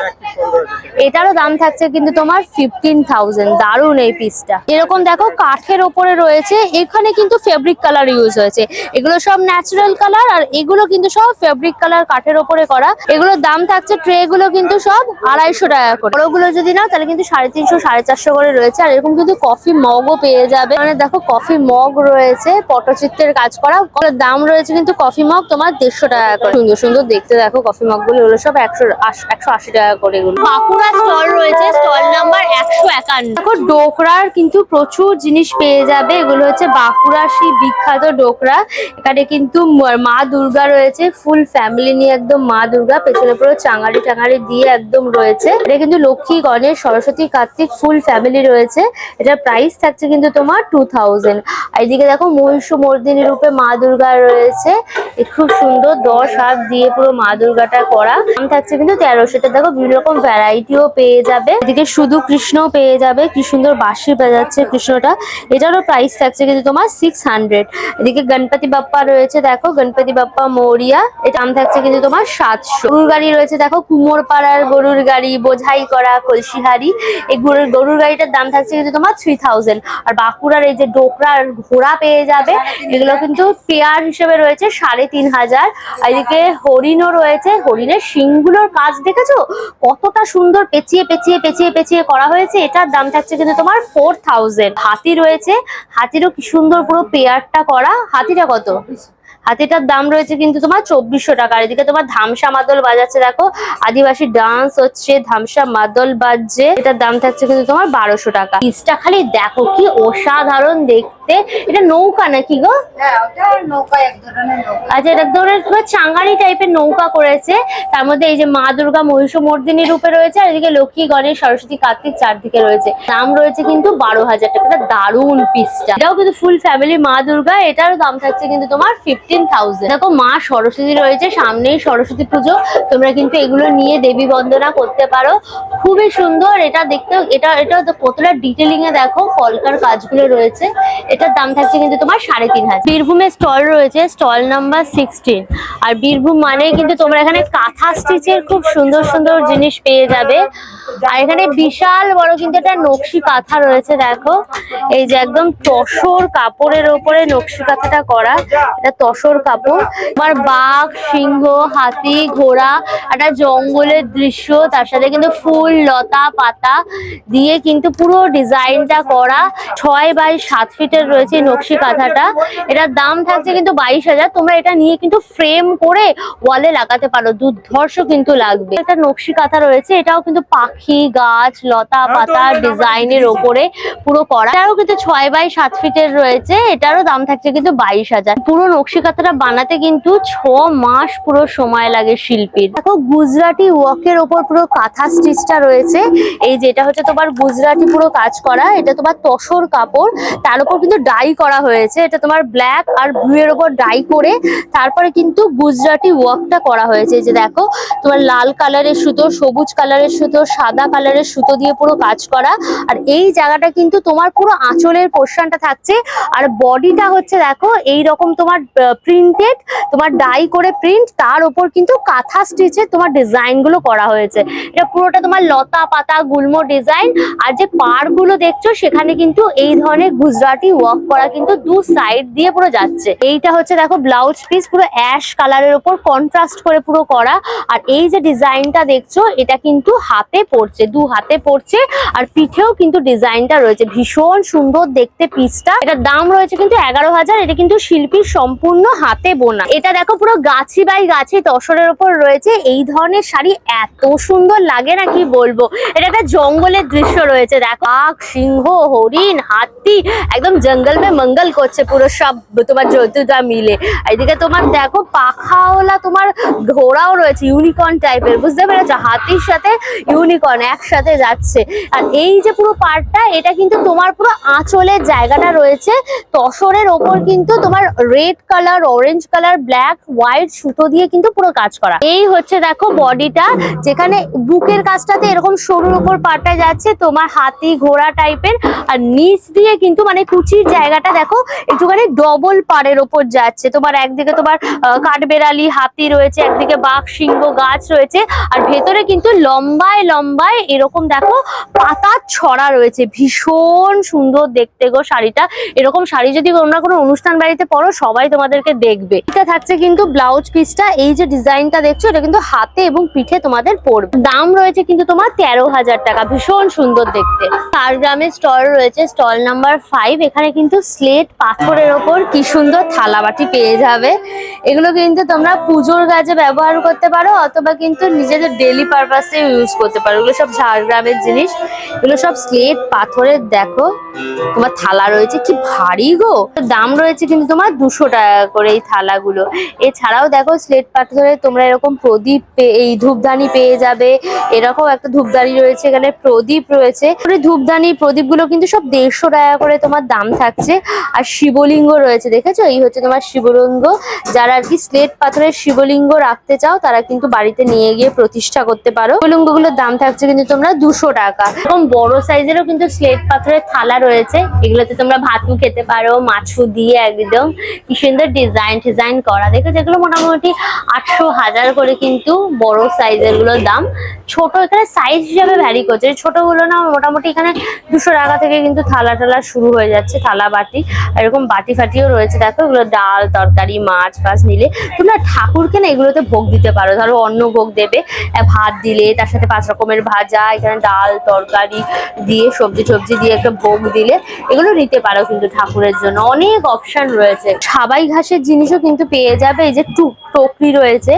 এটারও দাম থাকছে কিন্তু তোমার 15000। দারুণ এই পিসটা। এরকম দেখো কাঠের ওপরে রয়েছে, এখানে কিন্তু ফেব্রিক কালার ইউজ হয়েছে, এগুলো সব ন্যাচারাল কালার, আর এগুলো কিন্তু সব ফেব্রিক কালার কাঠের ওপরে করা। এগুলোর দাম থাকছে, ট্রে গুলো কিন্তু সব 250 টাকা করে। বড়গুলো যদি নাও তাহলে কিন্তু 350 450 করে রয়েছে। আর এরকম কিন্তু কফি মগও পেয়ে যাবে, মানে দেখো কফি মগ রয়েছে পটচিত্রের কাজ করা, দাম রয়েছে কিন্তু কফি মগ তোমার 150 টাকা করে। সুন্দর সুন্দর দেখতে দেখো কফি মগ গুলো, এগুলো সব 180 টাকা করে। এগুলো বাঁকুড়া স্টল রয়েছে, স্টল নাম্বার 151। দেখো ডোকরার কিন্তু প্রচুর জিনিস পেয়ে যাবে, এগুলো হচ্ছে বাঁকুড়ার সেই বিখ্যাত ডোকরা। এখানে কিন্তু মা দুর্গা রয়েছে, ফুল ফ্যামিলি নিয়ে একদম মা দুর্গা, পেছনে পুরো চাঙারি টাঙারি দিয়ে একদম রয়েছে। এটা কিন্তু লক্ষ্মী, গণেশ, সরস্বতী, কার্তিক ফুল ফ্যামিলি রয়েছে। এটার প্রাইস থাকছে কিন্তু তোমার 2000। আর এদিকে দেখো মহিষমর্দিনী রূপে মা দুর্গা রয়েছে, খুব সুন্দর 10 হাত দিয়ে পুরো মা দুর্গাটা করা। দাম থাকছে কিন্তু 1300। দেখো বিভিন্ন রকম ভ্যারাইটিও পেয়ে যাবে। এদিকে শুধু কৃষ্ণ পেয়ে যাবে, কি সুন্দর বাঁশি বাজাচ্ছে কৃষ্ণটা, এটারও প্রাইস থাকছে কিন্তু তোমার 600। এদিকে গণপতি বাপ্পা রয়েছে, দেখো গণপতি বাপ্পা মৌরিয়া, এটা দাম থাকছে কিন্তু তোমার 700। গরুর গাড়ি রয়েছে, দেখো কুমোর পাড়ার গরুর গাড়ি, বোঝাই করা কলসিহারি, এই গরুর গাড়িটার দাম থাকছে কিন্তু তোমার 3000। আর বাঁকুড়ার এই যে ডোকরার ঘোড়া পেয়ে যাবে, এগুলো কিন্তু পেয়ার হিসেবে রয়েছে 3500। আর এদিকে হরিণও রয়েছে, হরিণের শিংগুলোর কাজ দেখেছো কতটা সুন্দর, পেঁচিয়ে পেঁচিয়ে পেঁচিয়ে পেঁচিয়ে করা হয়েছে, এটার দাম থাকছে কিন্তু তোমার 4000। হাতি রয়েছে, হাতিরও কি সুন্দর পুরো পেয়ারটা করা। হাতিটা কত? হাতিটার দাম রয়েছে কিন্তু তোমার 2400 টাকা। আর এদিকে তোমার ধামসা মাদল বাজাচ্ছে, দেখো আদিবাসী ডান্স হচ্ছে, ধামসা মাদল বাজছে, এটার দাম থাকছে কিন্তু তোমার 1200 টাকা। পিসটা খালি দেখো কি অসাধারণ দেখতে। এটা নৌকা নাকি গো? আচ্ছা, এটা ধরনের চাঙ্গারি টাইপের নৌকা করেছে, তার মধ্যে এই যে মা দুর্গা মহিষমর্দিনী রূপে রয়েছে, আর এদিকে লক্ষ্মী, গণেশ, সরস্বতী, কার্তিক চারদিকে রয়েছে। দাম রয়েছে কিন্তু 12000 টাকা। এটা দারুণ পিসটা, এটাও কিন্তু ফুল ফ্যামিলি মা দুর্গা, এটারও দাম থাকছে কিন্তু তোমার 15000। দেখো মা সরস্বতী রয়েছে, সামনেই সরস্বতী পুজো, তোমরা কিন্তু এগুলো নিয়ে দেবী বন্দনা করতে পারো, খুবই সুন্দর। এটা দেখতে, এটা কতটা ডিটেলিং এ দেখো কলকার কাজগুলো রয়েছে। এটার দাম থাকছে কিন্তু তোমার 3500। বীরভূমের স্টল রয়েছে, স্টল নাম্বার 16। আর বীরভূম মানে কিন্তু তোমরা এখানে কাঁথা স্টিচের খুব সুন্দর সুন্দর জিনিস পেয়ে যাবে। আর এখানে বিশাল বড় কিন্তু একটা নকশি কাঁথা রয়েছে, দেখো এই যে একদম তসর কাপড়ের ওপরে নকশি কাঁথাটা করা, এটা তসর কাপড়। তোমার বাঘ, সিংহ, হাতি, ঘোড়া, একটা জঙ্গলের দৃশ্য, তার সাথে কিন্তু ফুল, লতা পাতা দিয়ে কিন্তু পুরো ডিজাইনটা করা। 6x7 ফিটের রয়েছে এই নকশি কাঁথাটা, এটার দাম থাকছে কিন্তু 22000। তোমরা এটা নিয়ে কিন্তু ফ্রেম করে ওয়ালে লাগাতে পারো, দুর্ধর্ষ কিন্তু লাগবে। একটা নকশি কাঁথা রয়েছে, এটাও কিন্তু পাখি, গাছ, লতা পাতা ডিজাইনের ওপরে পুরো করা, এটাও কিন্তু 6x7 ফিটের রয়েছে, এটারও দাম থাকছে কিন্তু 22000। পুরো নকশি কাঁথাটা বানাতে কিন্তু 6 মাস পুরো সময় লাগে শিল্পীর। দেখো গুজরাটি ওয়ার্কের ওপর পুরো কাঁথা স্টিচটা রয়েছে, এই যেটা হচ্ছে তোমার গুজরাটি পুরো কাজ করা, এটা তোমার তসর কাপড়, তার উপর কিন্তু কিন্তু ডাই করা হয়েছে, এটা তোমার ব্ল্যাক আর ব্লু এর উপর ডাই করে তারপরে কিন্তু গুজরাটি ওয়ার্কটা করা হয়েছে। এই যে দেখো তোমার লাল কালারের সুতো, সবুজ কালারের সুতো, সাদা কালারের সুতো দিয়ে পুরো কাজ করা। আর এই জায়গাটা কিন্তু তোমার পুরো আঁচলের পোর্শনটা থাকছে। আর বডিটা হচ্ছে দেখো এই রকম তোমার প্রিন্টেড, তোমার ডাই করে প্রিন্ট, তার উপর কিন্তু কাঁথা স্টিচে তোমার ডিজাইন গুলো করা হয়েছে। এটা পুরোটা তোমার লতা পাতা গুল্ম ডিজাইন। আর যে পার গুলো দেখছো সেখানে কিন্তু এই ধরনের গুজরাটি ওয়ার্ক করা কিন্তু দু সাইড দিয়ে পুরো যাচ্ছে। এইটা হচ্ছে দেখো ব্লাউজ পিস, পুরো অ্যাশ কালারের উপর কন্ট্রাস্ট করে পুরো করা। আর এই যে ডিজাইনটা দেখছো এটা কিন্তু হাতে পড়ছে, দু হাতে পড়ছে, আর পিঠেও কিন্তু ডিজাইনটা রয়েছে। ভীষণ সুন্দর দেখতে পিসটা। এটার দাম রয়েছে কিন্তু 11,000। এটা কিন্তু শিল্পীর সম্পূর্ণ হাতে বোনা। এটা দেখো পুরো গাছি বাই গাছি তসরের উপর রয়েছে। এই ধরনের শাড়ি এত সুন্দর লাগে না কি বলবো। এটা একটা জঙ্গলের দৃশ্য রয়েছে, দেখো বাঘ, সিংহ, হরিণ, হাতি একদম জঙ্গল মে মঙ্গল করছে পুরো সব তোমার জন্তুটা মিলে। এইদিকে তোমার দেখো পাখাওয়ালা তোমার ঘোড়াও রয়েছে, ইউনিকর্ন টাইপের, বুঝতে পেরেছো? হাতির সাথে ইউনিকর্ন একসাথে যাচ্ছে। আর এই যে পুরো পার্টটা, এটা কিন্তু তোমার পুরো আঁচলের জায়গাটা রয়েছে তসরের ওপর কিন্তু তোমার red colour, orange colour, black, white সুতো দিয়ে কিন্তু পুরো কাজ করা। এই হচ্ছে দেখো বডিটা, যেখানে বুকের কাজটাতে এরকম সরুর উপর পাটটা যাচ্ছে তোমার হাতি ঘোড়া টাইপের। আর নিচ দিয়ে কিন্তু মানে কুচির জায়গাটা দেখো একটুখানি ডবল পাড়ের ওপর যাচ্ছে। তোমার একদিকে তোমার কাঠবেড়ালি হাতি রয়েছে, একদিকে বাঘ সিংহ গাছ রয়েছে, আর ভেতরে কিন্তু লম্বায় লম্বায় এরকম দেখো পাতার ছড়া রয়েছে। ভীষণ সুন্দর দেখতে গো শাড়িটা। এরকম শাড়ি যদি তোমরা কোনো অনুষ্ঠান বাড়িতে পরো সবাই তোমাদেরকে দেখবে। এটা থাকছে কিন্তু ব্লাউজ পিসটা। এই যে ডিজাইনটা দেখছো এটা কিন্তু হাতে এবং পিঠে তোমাদের পড়বে। দাম রয়েছে কিন্তু তোমার 13,000 টাকা। ভীষণ সুন্দর দেখতে। ঝাড়গ্রামে স্টল রয়েছে, স্টল নাম্বার 5। এখানে কিন্তু স্লেট পাথরের ওপর কি সুন্দর থালা বাটি পেয়ে যাবে। এগুলো কিন্তু তোমরা পুজোর কাজে ব্যবহার করতে পারো, অথবা কিন্তু নিজেদের ডেলি পারপাসে ইউজ করতে পারো। এগুলো সব ঝাড়গ্রামের জিনিস। এগুলো সব স্লেট পাথরের। দেখো তোমার থালা রয়েছে, কি ভারী গো। দাম রয়েছে কিন্তু তোমার 200 টাকা করে এই থালাগুলো। এছাড়াও দেখো স্লেট পাথরের তোমরা এরকম প্রদীপ, এই ধূপদানি পেয়ে যাবে। এরকম একটা ধূপদানি রয়েছে, এখানে প্রদীপ রয়েছে। ধূপদানি প্রদীপ গুলো কিন্তু সব 150 টাকা করে তোমার দাম থাকছে। আর শিবলিঙ্গ রয়েছে, দেখেছো? এই হচ্ছে তোমার শিবলিঙ্গ। যারা আর কি স্লেট পাথরের শিবলিঙ্গ রাখতে চাও তারা কিন্তু বাড়িতে নিয়ে গিয়ে প্রতিষ্ঠা করতে পারো। শিবলিঙ্গ গুলোর দাম থাকছে কিন্তু তোমরা 200 টাকা। এরকম বড় সাইজেরও কিন্তু স্লেট পাথরের থালা রয়েছে। এগুলোতে তোমরা ভাতু খেতে পারো মাছু দিয়ে। একদম কি সুন্দর ডিজাইন করা, দেখেছো? এগুলো মোটামুটি 800-1000 করে কিন্তু বড় সাইজের গুলোর দাম। ছোট এখানে সাইজ হিসাবে ভ্যারি করছে। ছোট গুলো না মোটামুটি এখানে 200 টাকা থেকে কিন্তু থালা টালা শুরু হয়ে যাচ্ছে, থালা বাটি। এরকম বাটি ফাটিও রয়েছে, দেখো। এগুলো ডাল তরকারি মাছ ফাছ নিলে তোমরা ঠাকুরকে না এগুলোতে ভোগ দিতে পারো। ধরো অন্ন ভোগ দেবে, ভাত দিলে তার সাথে 5 রকমের ভাজা, এখানে ডাল তরকারি দিয়ে সবজি টবজি দিয়ে একটা ভোগ দিলে এগুলো নিতে পারো কিন্তু ঠাকুরের জন্য। অনেক অপশন রয়েছে। সাবাই ঘাসের জিনিসও কিন্তু পেয়ে যাবে। এই যে টপরি রয়েছে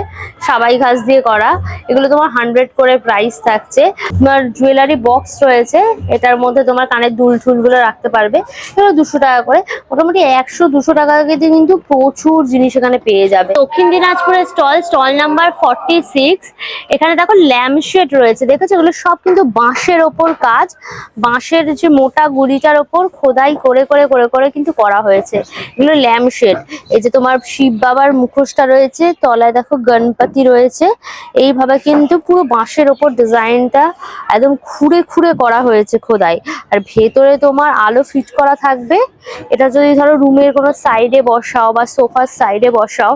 সাবাই ঘাস দিয়ে করা, এগুলো তোমার 100 করে প্রাইস থাকছে। তোমার জুয়েলারি বক্স রয়েছে, এটার মধ্যে তোমার কানের দুল ঠুল গুলো রাখতে পারবে। এগুলো 200 টাকা করে। মোটামুটি 100-200 টাকা দিয়ে কিন্তু প্রচুর জিনিস এখানে পেয়ে যাবে। দক্ষিণ দিনাজপুরের স্টল নাম্বার 46। এখানে দেখো ল্যাম্পশেড রয়েছে, দেখেছো? এগুলো সব কিন্তু বাঁশের ওপর কাজ। বাঁশের যে মোটা গুড়িটার ওপর খোদাই করে করে করে করে কিন্তু করা হয়েছে। এগুলো ল্যাম্পশেড। এই যে তোমার শিব বাবার মুখোশটা রয়েছে, তলায় দেখো গণপতি রয়েছে। এইভাবে কিন্তু পুরো বাঁশের ওপর ডিজাইনটা একদম খুঁড়ে খুঁড়ে করা হয়েছে খোদাই। আর ভেতরে তোমার আলো ফিট করা থাকবে। এটা যদি ধরো রুমের কোনো সাইডে বসাও বা সোফার সাইডে বসাও,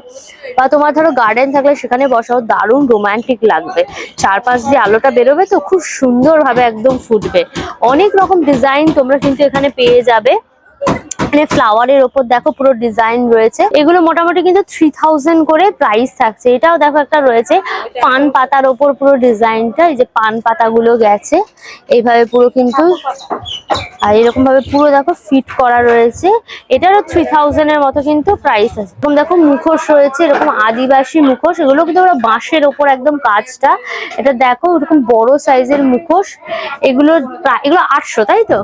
বা তোমার ধরো গার্ডেন থাকলে সেখানে বসাও, দারুণ রোমান্টিক লাগবে। চারপাশ দিয়ে আলোটা বেরোবে তো খুব সুন্দরভাবে একদম ফুটবে। অনেক রকম ডিজাইন তোমরা কিন্তু এখানে পেয়ে যাবে। এখানে ফ্লাওয়ারের ওপর দেখো পুরো ডিজাইন রয়েছে। এগুলো মোটামুটি কিন্তু 3000 করে প্রাইস থাকছে। এটাও দেখো একটা রয়েছে পান পাতার ওপর পুরো ডিজাইনটা। এই যে পান পাতাগুলো গেছে এইভাবে পুরো কিন্তু, আর এরকম ভাবে পুরো দেখো ফিট করা রয়েছে। এটারও 3000 এর মতো কিন্তু প্রাইস আছে। এরকম দেখো মুখোশ রয়েছে, এরকম আদিবাসী মুখোশ। এগুলো কিন্তু ওরা বাঁশের ওপর একদম কাজটা। এটা দেখো এরকম বড় সাইজের মুখোশ। এগুলো 800, তাই তো?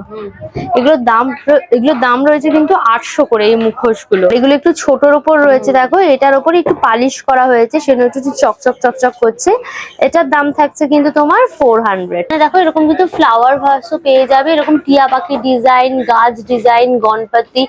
এগুলোর দাম রয়েছে কিন্তু 800 করে এই মুখোশগুলো। এগুলো একটু ছোটর ওপর রয়েছে, দেখো এটার ওপরে একটু পালিশ করা হয়েছে, সেজন্য একটু চকচক চকচক করছে। এটার দাম থাকছে কিন্তু তোমার 400। দেখো এরকম কিন্তু ফ্লাওয়ার ভাসও পেয়ে যাবে। এরকম টিয়া পাখি পাখি ডিজাইন, গাছ ডিজাইন, গণপতি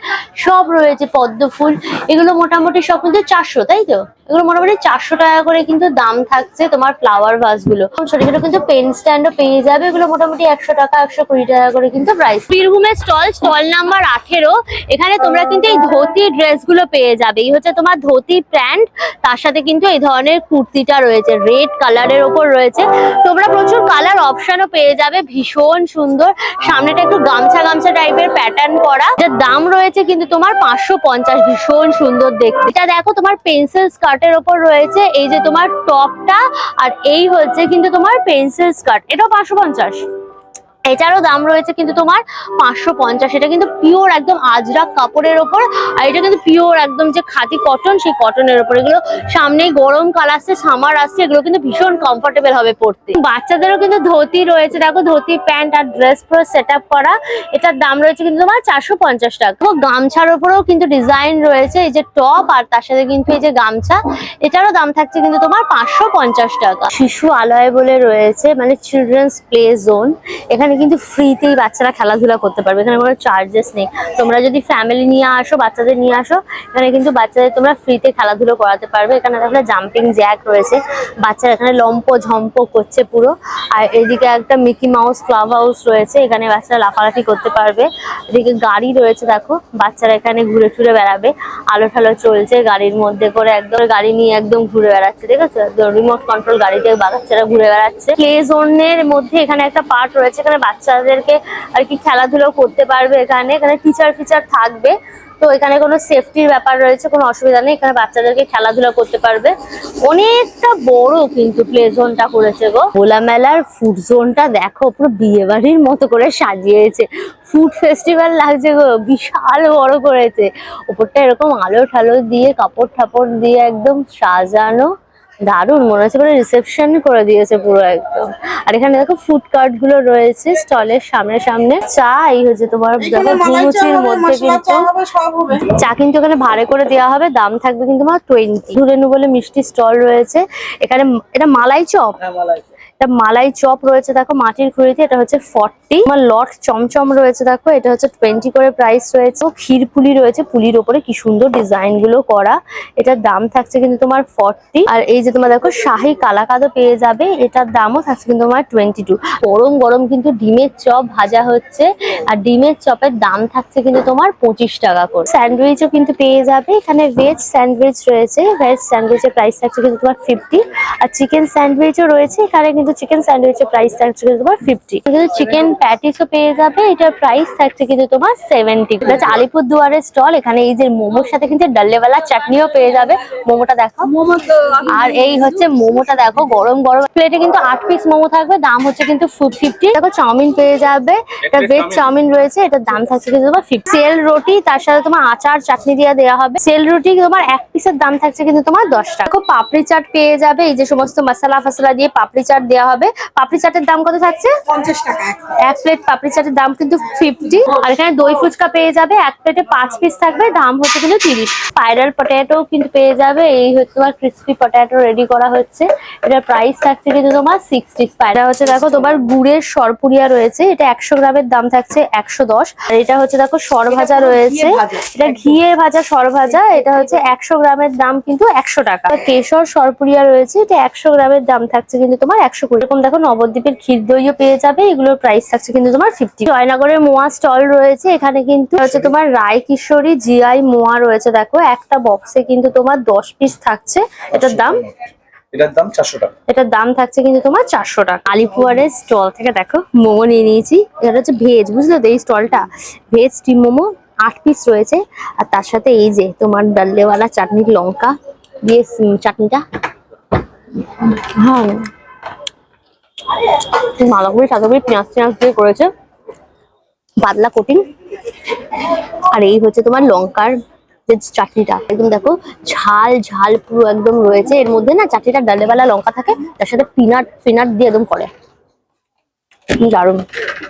সব রয়েছে, পদ্ম ফুল। এগুলো মোটামুটি সব কিন্তু 400, তাই তো? এগুলো মোটামুটি 400 টাকা করে কিন্তু দাম থাকছে তোমার ফ্লাওয়ার ভাস গুলো। ছোট ছোট কিন্তু পেন স্ট্যান্ডও পেয়ে যাবে, এগুলো মোটামুটি 100 টাকা 120 টাকা করে কিন্তু প্রাইস। বীরভূমের স্টল নাম্বার 18। এখানে তোমরা কিন্তু এই ধুতি ড্রেস গুলো পেয়ে যাবে। এই হচ্ছে তোমার ধুতি প্যান্ট, তার সাথে কিন্তু এই ধরনের কুর্তিটা রয়েছে, রেড কালারের ওপর রয়েছে। তোমরা প্রচুর কালার অপশনও পেয়ে যাবে, ভীষণ সুন্দর। সামনেটা একটু গামছা গামছা টাইপের প্যাটার্ন করা, যার দাম রয়েছে কিন্তু তোমার 550। ভীষণ সুন্দর দেখতে। এটা দেখো তোমার পেন্সিল স্কার্টের ওপর রয়েছে, এই যে তোমার টপটা, আর এই হচ্ছে কিন্তু তোমার পেন্সিল স্কার্ট, এটাও 550। এটারও দাম রয়েছে কিন্তু তোমার 550। এটা কিন্তু পিওর একদম আজরাক কাপড়ের ওপর, আর এটা কিন্তু পিওর একদম যে খাদি কটন, সেই কটনের ওপর। এগুলো সামনেই গরমকাল আসছে, সামার আসছে, এগুলো কিন্তু ভীষণ কমফোর্টেবল হবে পরতে। বাচ্চাদেরও কিন্তু ধুতি রয়েছে, দেখো ধুতি প্যান্ট আর ড্রেস পুরো সেট আপ করা। এটার দাম রয়েছে কিন্তু তোমার 450 টাকা। গামছার ওপরেও কিন্তু ডিজাইন রয়েছে, এই যে টপ আর তার সাথে কিন্তু এই যে গামছা, এটারও দাম থাকছে কিন্তু তোমার 550 টাকা। শিশু আলয় বলে রয়েছে, মানে চিলড্রেন্স প্লে জোন। এখানে কিন্তু ফ্রিতেই বাচ্চারা খেলাধুলা করতে পারবে, এখানে কোনো চার্জেস নেই। তোমরা যদি ফ্যামিলি নিয়ে আসো, বাচ্চাদের নিয়ে আসো, এখানে কিন্তু বাচ্চাদের তোমরা ফ্রিতে খেলাধুলো করাতে পারবে। এখানে দেখলে জাম্পিং জ্যাক রয়েছে, বাচ্চারা এখানে লম্প ঝম্প করছে পুরো। আর এদিকে একটা মিকি মাউস ক্লাব হাউস রয়েছে, এখানে বাচ্চারা লাফালাফি করতে পারবে। এদিকে গাড়ি রয়েছে, দেখো বাচ্চারা এখানে ঘুরে ফিরে বেড়াবে। আলো ঠালো চলছে, গাড়ির মধ্যে করে একদম গাড়ি নিয়ে একদম ঘুরে বেড়াচ্ছে, ঠিক আছে? রিমোট কন্ট্রোল গাড়িতে বাচ্চারা ঘুরে বেড়াচ্ছে। প্লে জোনের মধ্যে এখানে একটা পার্ট রয়েছে, এখানে বাচ্চাদেরকে আর কি খেলাধুলো করতে পারবে। এখানে টিচার ফিচার থাকবে, তো এখানে কোনো সেফটির ব্যাপার রয়েছে, কোনো অসুবিধা নেই। এখানে বাচ্চাদেরকে খেলাধুলা করতে পারবে। অনেকটা বড় কিন্তু প্লে জোনটা করেছে গো। ভোলা মেলার ফুড জোনটা দেখো, পুরো বিয়ে বাড়ির মতো করে সাজিয়েছে, ফুড ফেস্টিভ্যাল লাগছে গো, বিশাল বড় করেছে। ওপরটা এরকম আলো ঠালো দিয়ে, কাপড় ঠাপড় দিয়ে একদম সাজানো, দারুণ। মনে হচ্ছে পুরো রিসেপশন করে দিয়েছে পুরো একদম। আর এখানে দেখো ফুড কার্ট গুলো রয়েছে স্টলের সামনে সামনে। চা, এই হচ্ছে তোমার দেখো ঘুমুচির মধ্যে কিন্তু চা কিন্তু এখানে ভাড়ে করে দেওয়া হবে, দাম থাকবে কিন্তু তোমার 20। ধুরেনু বলে মিষ্টি স্টল রয়েছে এখানে। এটা মালাই চপ, এটা মালাই চপ রয়েছে দেখো মাটির খুঁড়িতে, এটা হচ্ছে 40। আমার লট চমচম রয়েছে দেখো, এটা হচ্ছে 20 করে প্রাইস রয়েছে। ক্ষীর পুলি রয়েছে, পুলির ওপরে কি সুন্দর ডিজাইন গুলো করা, এটার দাম থাকছে কিন্তু তোমার 40। আর এই যে তোমার দেখো শাহী কালাকাদও পেয়ে যাবে, এটার দামও থাকছে কিন্তু তোমার 22। গরম গরম কিন্তু ডিমের চপ ভাজা হচ্ছে, আর ডিমের চপের দাম থাকছে কিন্তু তোমার 25 টাকা করে। স্যান্ডউইচও কিন্তু পেয়ে যাবে এখানে, ভেজ স্যান্ডউইচ রয়েছে, ভেজ স্যান্ডউইচের প্রাইস থাকছে কিন্তু তোমার 50। আর চিকেন স্যান্ডউইচও রয়েছে এখানে, কিন্তু চিকেন স্যান্ডউইচের প্রাইস থাকছে কিন্তু তোমার 50। কিন্তু চিকেন প্যাটিসও পেয়ে যাবে, এটার প্রাইস থাকছে কিন্তু তোমার 70। এটা হচ্ছে আলিপুরদুয়ারের স্টল, এখানে এই যে মোমোর সাথে কিন্তু ডাল্লেওয়ালা চাটনিও পেয়ে যাবে। মোমোটা দেখো, আর এই হচ্ছে মোমোটা দেখো, গরম গরম প্লেটে কিন্তু 8 পিস মোমো থাকবে, দাম হচ্ছে কিন্তু 50। দেখো চাউমিন পেয়ে যাবে, এটা ভেজ চাউমিন রয়েছে, এটার দাম থাকছে কিন্তু তোমার 50। সেল রুটি, তার সাথে তোমার আচার চাটনি দিয়ে দেওয়া হবে। সেল রুটি তোমার 1 পিসের দাম থাকছে কিন্তু তোমার 10 টাকা। দেখো পাপড়ি চাট পেয়ে যাবে, এই যে সমস্ত মশলা ফসলা দিয়ে পাপড়ি চাট দেওয়া হবে। পাপড়ি চাটের দাম কত থাকছে? 50 টাকা। 1 প্লেট পাপড়ি চাটের দাম কিন্তু 50। আর এখানে দই ফুচকা পেয়ে যাবে, 1 প্লেটে 5 পিস থাকবে, দাম হচ্ছে কিন্তু 30। স্পাইরাল পটেটো কিন্তু পেয়ে যাবে, এই হচ্ছে তোমার ক্রিসপি পটেটো রেডি করা হচ্ছে, এটার প্রাইস থাকছে কিন্তু তোমার 60। স্পাইরাল হচ্ছে দেখো তোমার গুড়ের সরপুরিয়া রয়েছে, এটা 100 গ্রামের দাম থাকছে 110। আর এটা হচ্ছে দেখো সর ভাজা রয়েছে, এটা ঘিয়ের ভাজা সর ভাজা, এটা হচ্ছে 100 গ্রামের দাম কিন্তু 100 টাকা। কেশর সরপুরিয়া রয়েছে, এটা 100 গ্রামের দাম থাকছে কিন্তু তোমার 120। এরকম দেখো নবদ্বীপের ক্ষীর দইও পেয়ে যাবে, এগুলোর প্রাইস থাকছে কিন্তু তোমার 50। জয়নগরের মোয়া স্টল রয়েছে, এখানে কিন্তু হচ্ছে তোমার রায় কিশোরী জিআই মোয়া রয়েছে, দেখো একটা বক্সে কিন্তু তোমার 10 পিস থাকছে, এটার দাম 400 টাকা। এটার দাম থাকছে কিন্তু তোমার 400 টাকা। আলিপুরের স্টল থেকে দেখো মোমো নিয়ে নিয়েছি, এটা হচ্ছে ভেজ, বুঝলে তো? এই স্টলটা ভেজ স্টিম মোমো 8 পিস রয়েছে, আর তার সাথে এই যে তোমার ডাল্লেওয়ালা চাটনি, লঙ্কা দিয়ে চাটনিটা, হ্যাঁ মালাপুরি সাদাপুরি পেঁয়াজ টেঁয়াজ দিয়ে করেছে, পাতলা কোটিং। আর এই হচ্ছে তোমার লঙ্কার যে চাটনিটা, একদম দেখো ঝাল ঝাল পুরো একদম রয়েছে। এর মধ্যে না চাটনিটা ডালেওয়ালা লঙ্কা থাকে, তার সাথে পিনাট দিয়ে একদম করে, দারুণ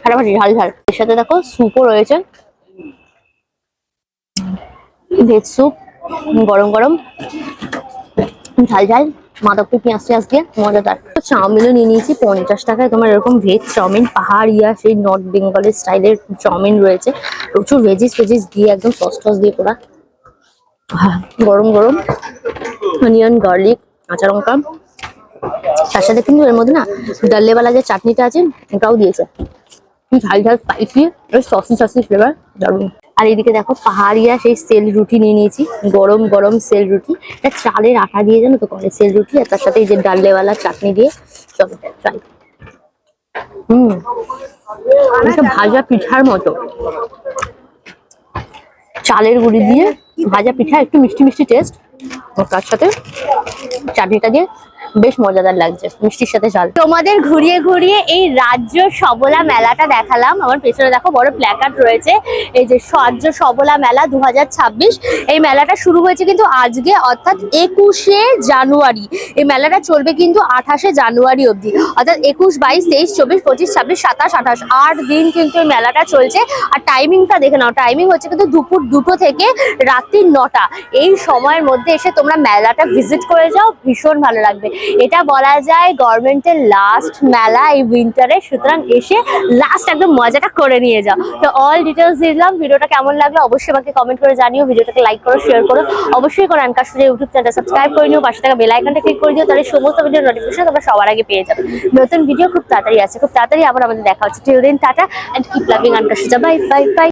ফাটাফাটি ঝাল ঝাল। এর সাথে দেখো স্যুপও রয়েছে, ভেজ স্যুপ, গরম গরম ঝাল ঝাল। মাদাপুরি পেঁয়াজ টেঁয়াজ দিয়ে মজাদার। চাউমিনও নিয়ে নিয়েছি 50 টাকায়। তোমার এরকম ভেজ চাউমিন, পাহাড়িয়া সেই নর্থ বেঙ্গলের স্টাইলের চাউমিন রয়েছে, প্রচুর ভেজিস ফেজিস দিয়ে একদম সস টস দিয়ে পোড়া। গরম গরম অনিয়ন, গার্লিক, কাঁচা লঙ্কা, তার সাথে কিন্তু এর মধ্যে না ডাল্লেওয়ালা যে চাটনিটা আছে ওটাও দিয়েছে, ঝাল ঝাল স্পাইসি, সসি সসি ফ্লেভার, দারুণ। আর এইদিকে দেখো পাহাড়িয়া সেই সেল রুটি নিয়ে নিয়েছি, গরম গরম সেল রুটি। এটা চালের আটা দিয়ে জানো তো করে সেল রুটি, আর তার সাথে এই যে ডাল্লেওয়ালা চাটনি দিয়ে। চলো ট্রাই। এটা ভাজা পিঠার মতো, চালের গুঁড়ি দিয়ে ভাজা পিঠা, একটু মিষ্টি মিষ্টি টেস্ট, তার সাথে চাটনিটা দিয়ে বেশ মজাদার লাগছে, মিষ্টির সাথে ঝাল। তোমাদের ঘুরিয়ে ঘুরিয়ে এই রাজ্য সবলা মেলাটা দেখালাম। আমার পেছনে দেখো বড় প্ল্যাকার্ড রয়েছে, এই যে রাজ্য সবলা মেলা 2026। এই মেলাটা শুরু হয়েছে কিন্তু আজকে, অর্থাৎ 21শে জানুয়ারি। এই মেলাটা চলবে কিন্তু 28শে জানুয়ারি অবধি, অর্থাৎ 21, 22, 23, 24, 25, 26, 27, 28, 8 দিন কিন্তু এই মেলাটা চলছে। আর টাইমিংটা দেখে নাও, টাইমিং হচ্ছে কিন্তু দুপুর 2টো থেকে রাত্রি 9টা। এই সময়ের মধ্যে এসে তোমরা মেলাটা ভিজিট করে যাও, ভীষণ ভালো লাগবে। এটা বলা যায় গভর্নমেন্টের লাস্ট মেলা এই উইন্টারে, সুতরাং এসে লাস্ট একদম মজাটা করে নিয়ে যাও। তো অল ডিটেলস দিলাম। ভিডিওটা কেমন লাগলো অবশ্যই আমাকে কমেন্ট করে জানিও, ভিডিওটাকে লাইক করো, শেয়ার করো, অবশ্যই করে আনকার স্টুডিও ইউটিউব চ্যানেলটা সাবস্ক্রাইব করে নিও, পাশে থাকা বেল আইকনটা ক্লিক করে দিও, তাহলে সমস্ত ভিডিও নোটিফিকেশন তোমরা সবার আগে পেয়ে যাবে। নতুন ভিডিও খুব তাড়াতাড়ি আছে, খুব তাড়াতাড়ি আবার আমাদের দেখা হচ্ছে। Till then tata and keep loving আনকার স্টুডিও। Bye bye by.